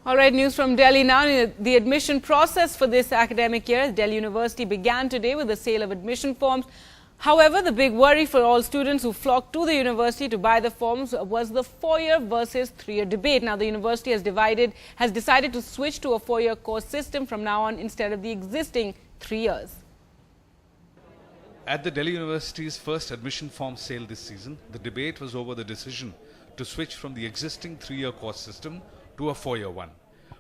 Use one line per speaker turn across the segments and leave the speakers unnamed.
All right, news from Delhi now. The admission process for this academic year at Delhi University began today with the sale of admission forms. However, the big worry for all students who flocked to the university to buy the forms was the 4-year versus 3-year debate. Now, the university has decided to switch to a 4-year course system from now on instead of the existing 3 years.
At the Delhi University's first admission form sale this season, the debate was over the decision to switch from the existing 3-year course system to a 4-year one.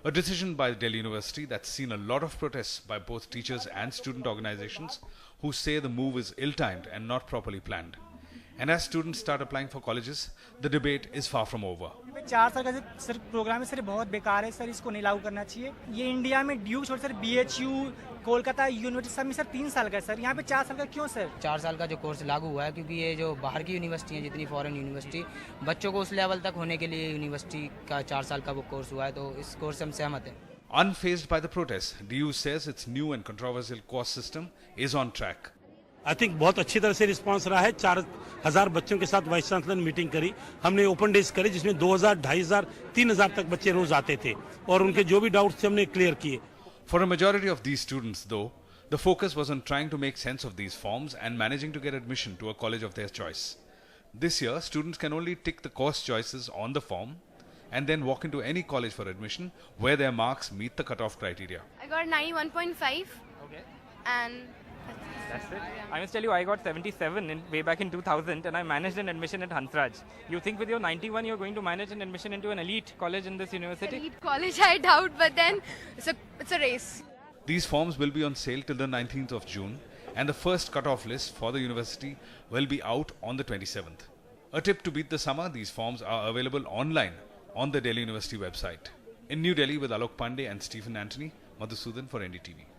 A decision by the Delhi University that's seen a lot of protests by both teachers and student organizations who say the move is ill-timed and not properly planned. And as students start applying for colleges, the debate is far from over.
4 साल का sir programme है sir, बहुत बेकार है sir, इसको नहीं लागू करना चाहिए। ये इंडिया में ड्यूक छोड़ सर BHU, कोलकाता यूनिवर्सिटी सब में सर 3 साल का है सर, यहाँ पे 4 साल का क्यों सर?
4 साल का जो कोर्स लागू हुआ है क्योंकि ये जो बाहर की यूनिवर्सिटी हैं, जितनी फॉरेन यूनिवर्सिटी, बच्चों को उस लेवल तक होने के लिए यूनिवर्सिटी का 4 साल का वो कोर्स हुआ है, तो इस कोर्स से हम सहमत हैं।
Unfazed by the protests, DU says its new and controversial course system is on track.
I think बहुत अच्छी तरह से रिस्पांस रहा है। 4000 बच्चों के साथ वाइस चांसलर ने मीटिंग करी, हमने ओपन डेज करे जिसमें 2000, 2500, 3000 तक बच्चे रोज आते थे और उनके जो भी डाउट्स थे हमने क्लियर किए।
For a majority of these students, though, the focus was on trying to make sense of these forms and managing to get admission to a college of their choice. This year, students can only tick the course choices on the form and then walk into any college for admission where their marks meet the cutoff criteria.
I got 91.5.
Okay.
And
That's it. I must tell you, I got 77 way back in 2000 and I managed an admission at Hansraj. You think with your 91 you're going to manage an admission into an elite college in this university?
elite college, I doubt, but then it's a race.
These forms will be on sale till the 19th of June and the first cutoff list for the university will be out on the 27th. A tip to beat the summer, these forms are available online on the Delhi University website. In New Delhi with Alok Pandey and Stephen Anthony, Madhusudan for NDTV.